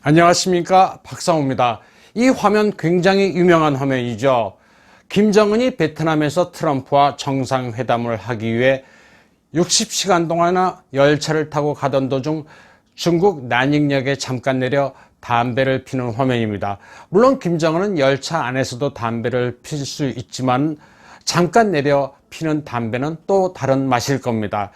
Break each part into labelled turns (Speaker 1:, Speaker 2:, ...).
Speaker 1: 안녕하십니까, 박상우입니다. 이 화면 굉장히 유명한 화면이죠. 김정은이 베트남에서 트럼프와 정상회담을 하기 위해 60시간 동안이나 열차를 타고 가던 도중 중국 난익역에 잠깐 내려 담배를 피는 화면입니다. 물론 김정은은 열차 안에서도 담배를 필 수 있지만 잠깐 내려 피는 담배는 또 다른 맛일 겁니다.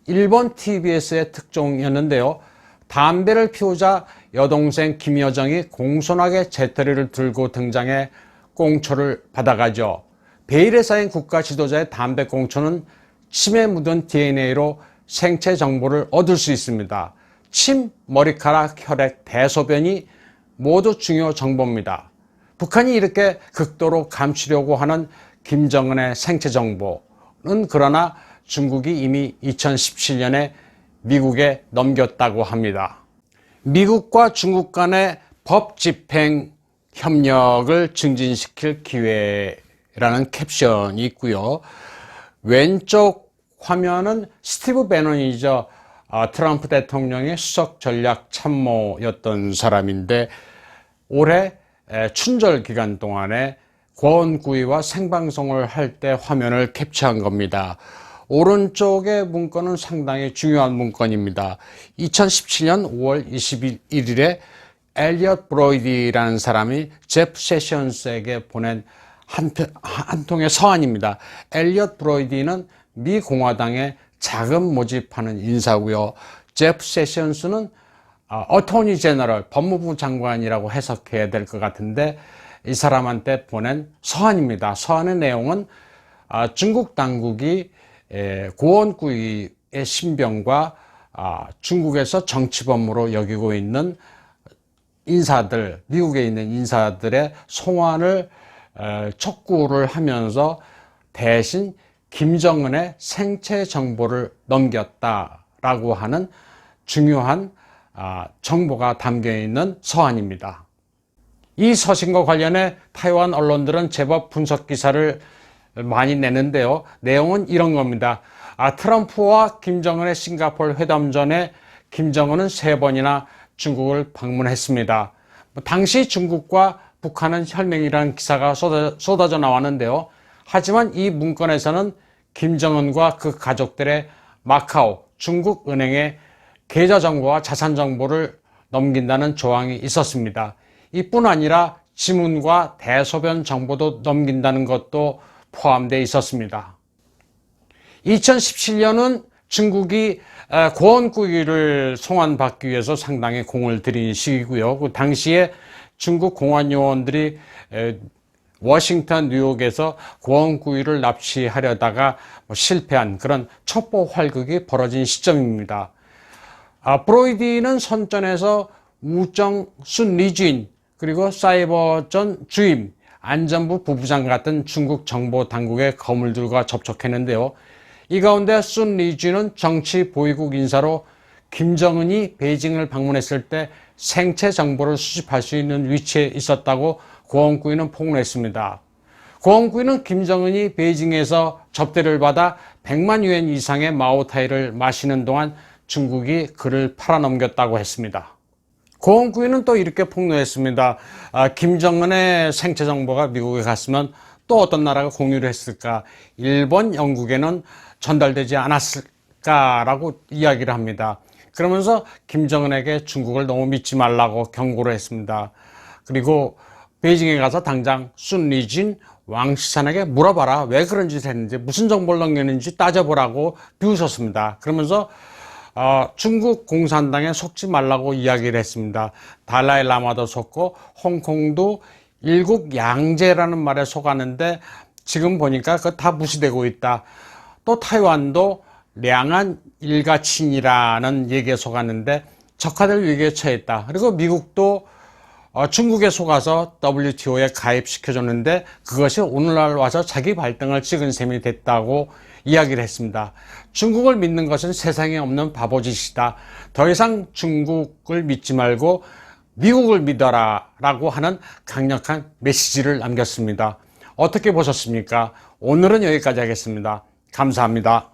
Speaker 1: 일본 TBS의 특종이었는데요. 담배를 피우자 여동생 김여정이 공손하게 재떨이를 들고 등장해 꽁초를 받아가죠. 베일에 쌓인 국가 지도자의 담배 꽁초는 침에 묻은 DNA로 생체 정보를 얻을 수 있습니다. 침, 머리카락, 혈액, 대소변이 모두 중요 정보입니다. 북한이 이렇게 극도로 감추려고 하는 김정은의 생체 정보는 그러나 중국이 이미 2017년에 미국에 넘겼다고 합니다. 미국과 중국 간의 법 집행 협력을 증진시킬 기회라는 캡션이 있고요. 왼쪽 화면은 스티브 배넌이죠. 트럼프 대통령의 수석 전략 참모였던 사람인데 올해 춘절 기간 동안에 권구위와 생방송을 할 때 화면을 캡처한 겁니다. 오른쪽의 문건은 상당히 중요한 문건입니다. 2017년 5월 21일에 엘리엇 브로이디라는 사람이 제프 세션스에게 보낸 한 통의 서한입니다. 엘리엇 브로이디는 미 공화당에 자금 모집하는 인사고요. 제프 세션스는 어토니 제너럴, 법무부 장관이라고 해석해야 될 것 같은데 이 사람한테 보낸 서한입니다. 서한의 내용은 중국 당국이 고원구이의 신병과 중국에서 정치범으로 여기고 있는 인사들, 미국에 있는 인사들의 송환을 촉구를 하면서 대신 김정은의 생체 정보를 넘겼다라고 하는 중요한 정보가 담겨 있는 서한입니다. 이 서신과 관련해 타이완 언론들은 제법 분석 기사를 많이 내는데요. 내용은 이런 겁니다. 트럼프와 김정은의 싱가포르 회담 전에 김정은은 3번이나 중국을 방문했습니다. 당시 중국과 북한은 혈맹이라는 기사가 쏟아져 나왔는데요. 하지만 이 문건에서는 김정은과 그 가족들의 마카오, 중국 은행에 계좌 정보와 자산 정보를 넘긴다는 조항이 있었습니다. 이뿐 아니라 지문과 대소변 정보도 넘긴다는 것도 포함되어 있었습니다. 2017년은 중국이 고원구이를 송환받기 위해서 상당히 공을 들인 시기고요. 그 당시에 중국 공안 요원들이 워싱턴, 뉴욕에서 고원구이를 납치하려다가 실패한 그런 첩보 활극이 벌어진 시점입니다. 브로이디는 선전에서 우정 순리주인 그리고 사이버전 주임, 안전부 부부장 같은 중국 정보 당국의 거물들과 접촉했는데요. 이 가운데 순리주는 정치 보위국 인사로 김정은이 베이징을 방문했을 때 생체 정보를 수집할 수 있는 위치에 있었다고 고원구이는 폭로했습니다. 고원구이는 김정은이 베이징에서 접대를 받아 100만 유엔 이상의 마오타이를 마시는 동안 중국이 그를 팔아넘겼다고 했습니다. 고원구이는 또 이렇게 폭로했습니다. 김정은의 생체 정보가 미국에 갔으면 또 어떤 나라가 공유를 했을까? 일본, 영국에는 전달되지 않았을까라고 이야기를 합니다. 그러면서 김정은에게 중국을 너무 믿지 말라고 경고를 했습니다. 그리고 베이징에 가서 당장 순리진 왕시산에게 물어봐라. 왜 그런 짓을 했는지, 무슨 정보를 넘겼는지 따져보라고 비우셨습니다. 그러면서 중국 공산당에 속지 말라고 이야기를 했습니다. 달라이 라마도 속고 홍콩도 일국 양제라는 말에 속았는데 지금 보니까 그거 다 무시되고 있다. 또 타이완도 량안 일가친이라는 얘기에 속았는데 적화될 위기에 처했다. 그리고 미국도 중국에 속아서 WTO에 가입시켜줬는데 그것이 오늘날 와서 자기 발등을 찍은 셈이 됐다고 이야기를 했습니다. 중국을 믿는 것은 세상에 없는 바보짓이다. 더 이상 중국을 믿지 말고 미국을 믿어라 라고 하는 강력한 메시지를 남겼습니다. 어떻게 보셨습니까? 오늘은 여기까지 하겠습니다. 감사합니다.